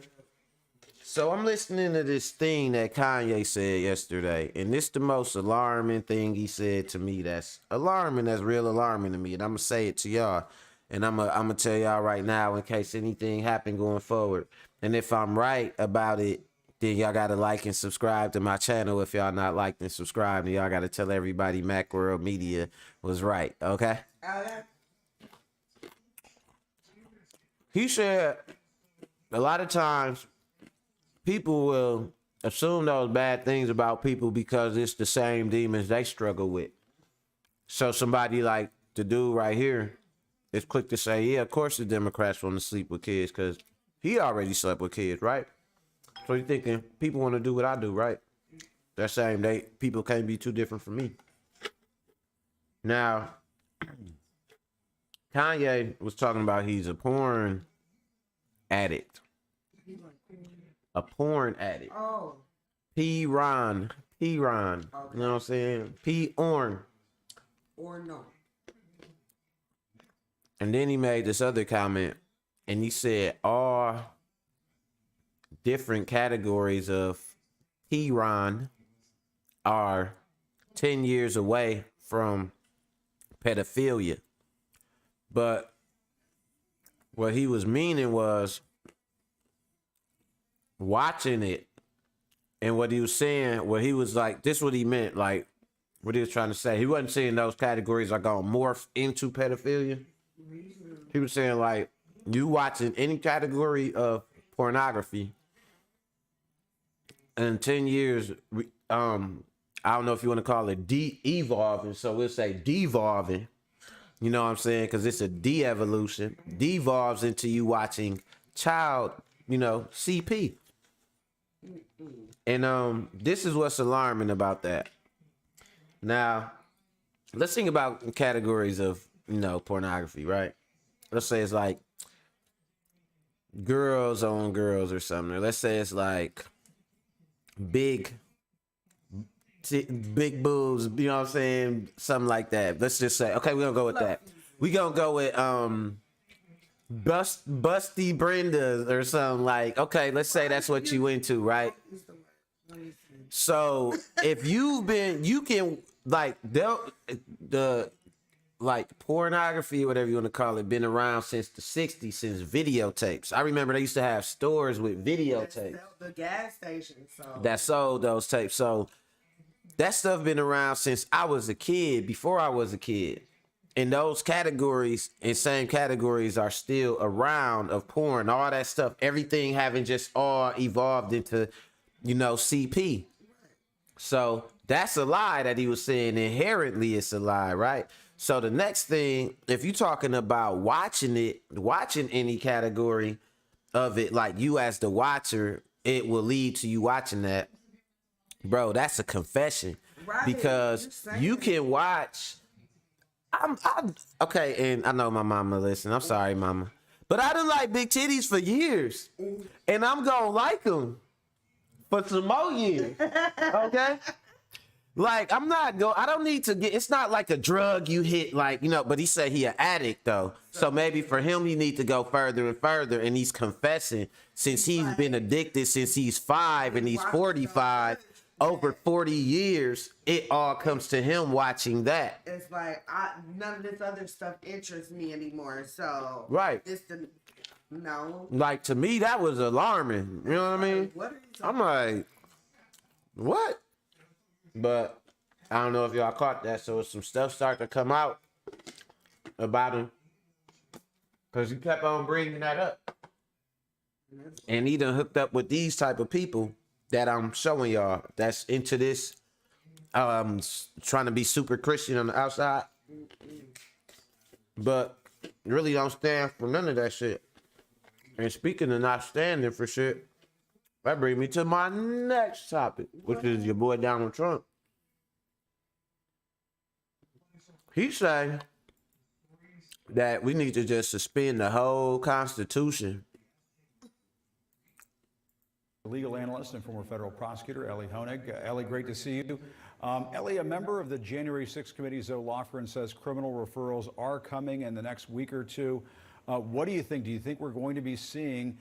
So I'm listening to this thing that Kanye said yesterday, and this the most alarming thing he said to me. That's alarming. That's real alarming to me, and I'm gonna say it to y'all, and I'm gonna tell y'all right now in case anything happen going forward. And if I'm right about it, then y'all gotta like and subscribe to my channel. If y'all not liked and subscribed, then y'all gotta tell everybody Macworld Media was right. Okay? He said a lot of times people will assume those bad things about people because it's the same demons they struggle with. So somebody like the dude right here is quick to say, yeah, of course the Democrats want to sleep with kids because he already slept with kids, right? So you're thinking people want to do what I do, right? That same day, people can't be too different from me. Now, Kanye was talking about he's a porn addict. A porn addict. Oh. P-Ron. Okay. You know what I'm saying? P-Orn. Or no. And then he made this other comment, and he said all different categories of P-Ron are 10 years away from pedophilia. But what he was meaning was watching it, and what he was saying, what he was like, this is what he meant, like what he was trying to say. He wasn't saying those categories are gonna morph into pedophilia. He was saying like you watching any category of pornography, in 10 years, I don't know if you want to call it de-evolving, so we'll say devolving. You know what I'm saying? Because it's a de-evolution. Devolves into you watching child, CP. And this is what's alarming about that. Now, let's think about categories of, pornography, right? Let's say it's like girls on girls or something. Or let's say it's like big boobs, you know what I'm saying? Something like that. Let's just say, okay, we're gonna go with that. We're gonna go with busty Brenda's or something like, okay, let's say that's what you into, right? So if you can like the pornography, whatever you want to call it, been around since the 60s, since videotapes. I remember they used to have stores with videotapes. The gas station. That sold those tapes. So that stuff been around since I was a kid, before I was a kid. And those categories and same categories are still around of porn, all that stuff, everything having just all evolved into, CP. So that's a lie that he was saying. Inherently, it's a lie, right? So the next thing, if you're talking about watching any category of it, like you as the watcher, it will lead to you watching that. Bro, that's a confession. Right. Because you can watch. Okay, and I know my mama listen. I'm sorry, mama. But I done like big titties for years. And I'm gonna like them for some more years. Okay? Like, I don't need to it's not like a drug you hit, but he said he an addict, though. So maybe for him, he need to go further and further, and he's confessing since he's been addicted since he's 5 and he's 45, over 40 years, it all comes to him watching that. It's like, none of this other stuff interests me anymore, so. Right. No. Like, to me, that was alarming. You know what I mean? I'm like, what? But I don't know if y'all caught that. So some stuff started to come out about him because he kept on bringing that up. And he done hooked up with these type of people that I'm showing y'all that's into this, trying to be super Christian on the outside, but really don't stand for none of that shit. And speaking of not standing for shit, that brings me to my next topic, which is your boy Donald Trump. He's saying that we need to just suspend the whole Constitution. Legal analyst and former federal prosecutor, Ellie Honig. Ellie, great to see you. Ellie, a member of the January 6th committee, Zoe Lofgren, says criminal referrals are coming in the next week or two. What do you think? Do you think we're going to be seeing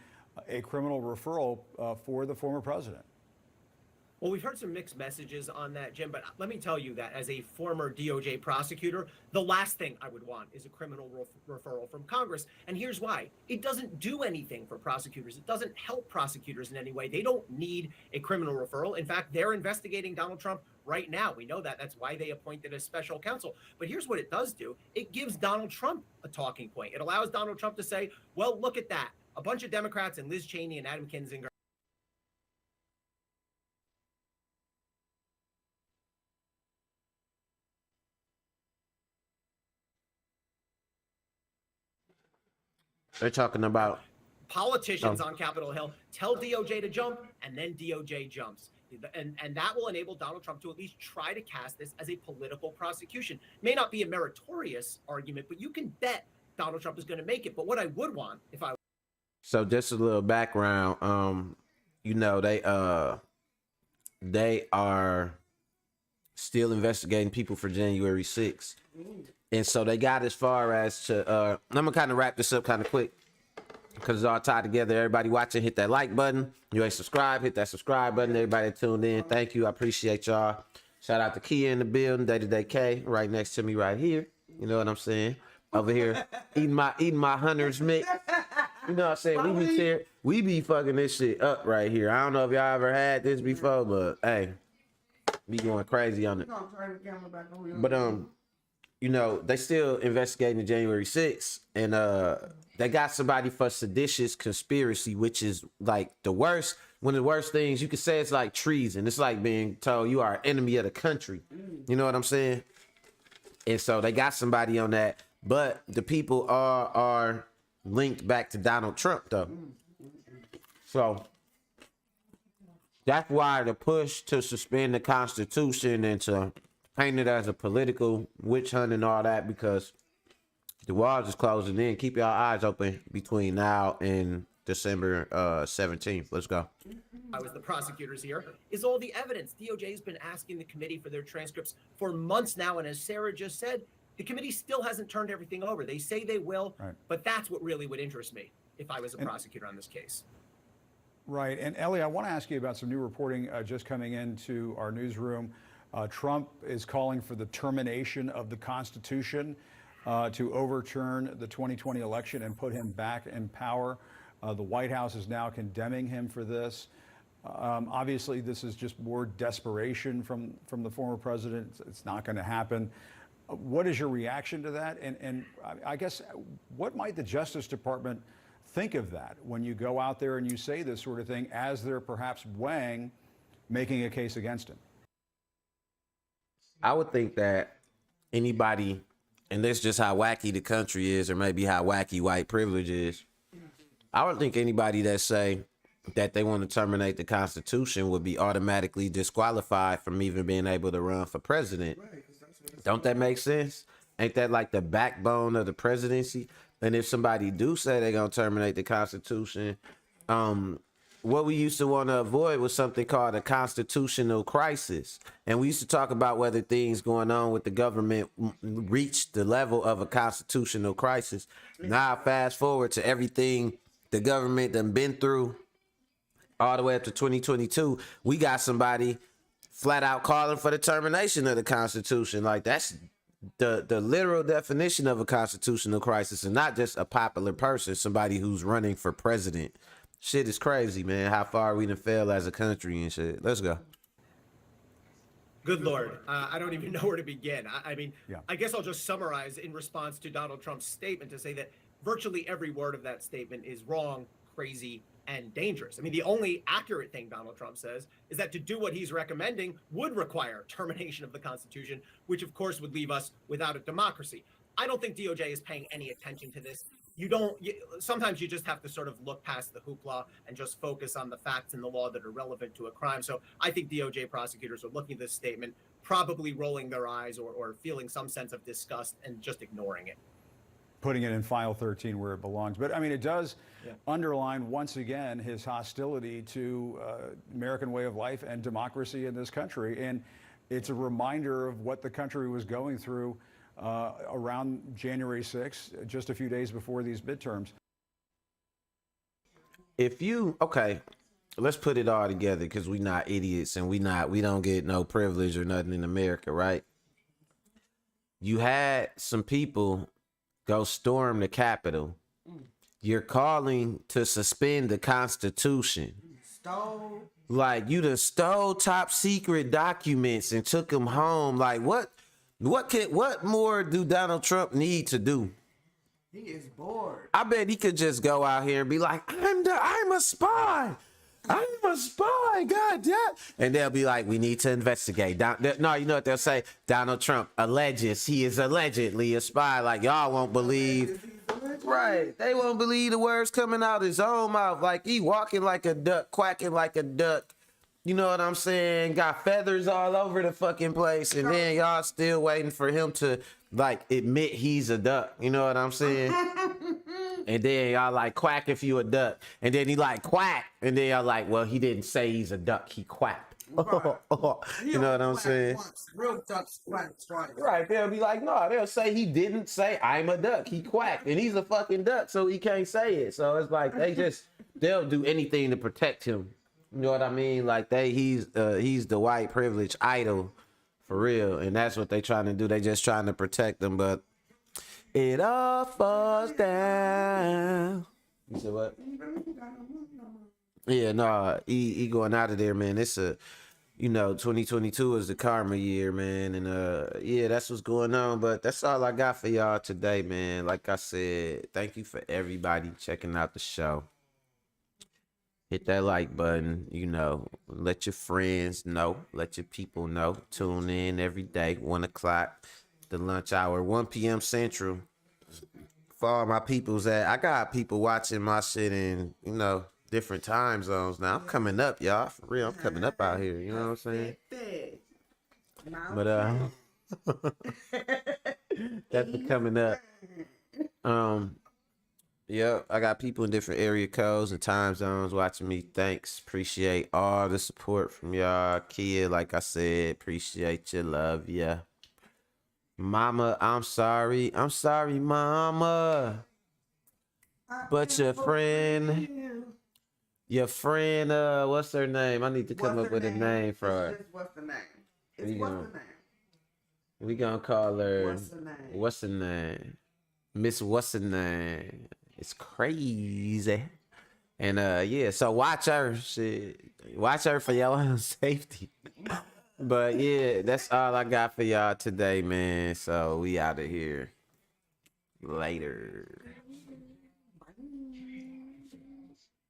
a criminal referral for the former president? Well, we've heard some mixed messages on that, Jim, but let me tell you that as a former DOJ prosecutor, the last thing I would want is a criminal referral from Congress. And here's why. It doesn't do anything for prosecutors. It doesn't help prosecutors in any way. They don't need a criminal referral. In fact, they're investigating Donald Trump right now. We know that. That's why they appointed a special counsel. But here's what it does do. It gives Donald Trump a talking point. It allows Donald Trump to say, well, look at that. A bunch of Democrats and Liz Cheney and Adam Kinzinger. They're talking about politicians on Capitol Hill tell DOJ to jump, and then DOJ jumps. And that will enable Donald Trump to at least try to cast this as a political prosecution. May not be a meritorious argument, but you can bet Donald Trump is going to make it. But what I would want, if I So just a little background, you know, they are still investigating people for January 6th. And so they got as far as to I'm gonna kind of wrap this up kind of quick because it's all tied together. Everybody watching, hit that like button. You ain't subscribed, hit that subscribe button. Everybody that tuned in, thank you. I appreciate y'all. Shout out to Kia in the building, Day-to-Day K, right next to me right here. You know what I'm saying? Over here eating my hunter's mix. You know what I'm saying? We be fucking this shit up right here. I don't know if y'all ever had this before, but hey, be going crazy on it. But you know, they still investigating the January 6th, and they got somebody for seditious conspiracy, which is like the worst. One of the worst things you could say. It's like treason. It's like being told you are an enemy of the country. You know what I'm saying? And so they got somebody on that, but the people are linked back to Donald Trump though. So that's why the push to suspend the Constitution and to paint it as a political witch hunt and all that, because the walls is closing in. Keep your eyes open between now and December 17th. Let's go. I was the prosecutors here, is all the evidence. DOJ has been asking the committee for their transcripts for months now, and as Sarah just said, the committee still hasn't turned everything over. They say they will, right, but that's what really would interest me if I was a prosecutor on this case. Right, and Ellie, I want to ask you about some new reporting just coming into our newsroom. Trump is calling for the termination of the Constitution to overturn the 2020 election and put him back in power. The White House is now condemning him for this. Obviously, this is just more desperation from the former president. It's not going to happen. What is your reaction to that? And I guess, what might the Justice Department think of that when you go out there and you say this sort of thing as they're perhaps weighing making a case against him? I would think that anybody, and that's just how wacky the country is, or maybe how wacky white privilege is, I would think anybody that say that they want to terminate the Constitution would be automatically disqualified from even being able to run for president. Don't that make sense? Ain't that like the backbone of the presidency? And if somebody do say they're going to terminate the Constitution, what we used to want to avoid was something called a constitutional crisis. And we used to talk about whether things going on with the government reached the level of a constitutional crisis. Now, fast forward to everything the government done been through all the way up to 2022. We got somebody flat out calling for the termination of the Constitution. Like, that's the literal definition of a constitutional crisis, and not just a popular person, somebody who's running for president. Shit is crazy, man. How far we done fell as a country and shit. Let's go. Good Lord. I don't even know where to begin. I mean, I guess I'll just summarize in response to Donald Trump's statement to say that virtually every word of that statement is wrong, crazy, and dangerous. I mean, the only accurate thing Donald Trump says is that to do what he's recommending would require termination of the Constitution, which of course would leave us without a democracy. I don't think DOJ is paying any attention to this. Sometimes you just have to sort of look past the hoopla and just focus on the facts and the law that are relevant to a crime. So I think DOJ prosecutors are looking at this statement, probably rolling their eyes or feeling some sense of disgust and just ignoring it. Putting it in file 13 where it belongs. But I mean, it does underline once again his hostility to American way of life and democracy in this country. And it's a reminder of what the country was going through around January 6th, just a few days before these midterms. Okay, let's put it all together, because we not idiots and we don't get no privilege or nothing in America, right? You had some people go storm the Capitol. You're calling to suspend the Constitution. Like, you done stole top secret documents and took them home. Like, what more do Donald Trump need to do? He is bored. I bet he could just go out here and be like, I'm a spy. I'm a spy, God damn. And they'll be like, we need to investigate. No, you know what they'll say? Donald Trump alleges he is allegedly a spy. Like, y'all won't believe. Right. They won't believe the words coming out his own mouth. Like, he walking like a duck, quacking like a duck. You know what I'm saying? Got feathers all over the fucking place. And then y'all still waiting for him to, like, admit he's a duck. You know what I'm saying? And then y'all like, quack if you a duck. And then he like, quack. And then y'all like, well, he didn't say he's a duck. He quacked. Right. You know what I'm saying? Real ducks quack twice. Right. They'll be like, no, they'll say he didn't say I'm a duck. He quacked. And he's a fucking duck, so he can't say it. So it's like they'll do anything to protect him. You know what I mean? Like he's the white privilege idol for real. And that's what they trying to do. They just trying to protect him, but it all falls down. You said what? Yeah, no, he going out of there, man. It's 2022 is the karma year, man. And yeah, that's what's going on. But that's all I got for y'all today, man. Like I said, thank you for everybody checking out the show. Hit that like button, let your friends know, let your people know. Tune in every day, 1 o'clock. The lunch hour, 1 p.m. Central. For all my peoples I got people watching my shit in, different time zones now. I'm coming up, y'all. For real, I'm coming up out here. You know what I'm saying? But that's coming up. Yep, I got people in different area codes and time zones watching me. Thanks. Appreciate all the support from y'all. Kia, like I said, appreciate you. Love ya. Mama, I'm sorry. I'm sorry, Mama. But your friend, what's her name? I need to come up with a name for her. What's the name? We gonna call her. What's the name? Miss what's the name? It's crazy. And yeah, so watch her. Shit. Watch her for your own safety. But yeah, that's all I got for y'all today, man. So we out of here. Later.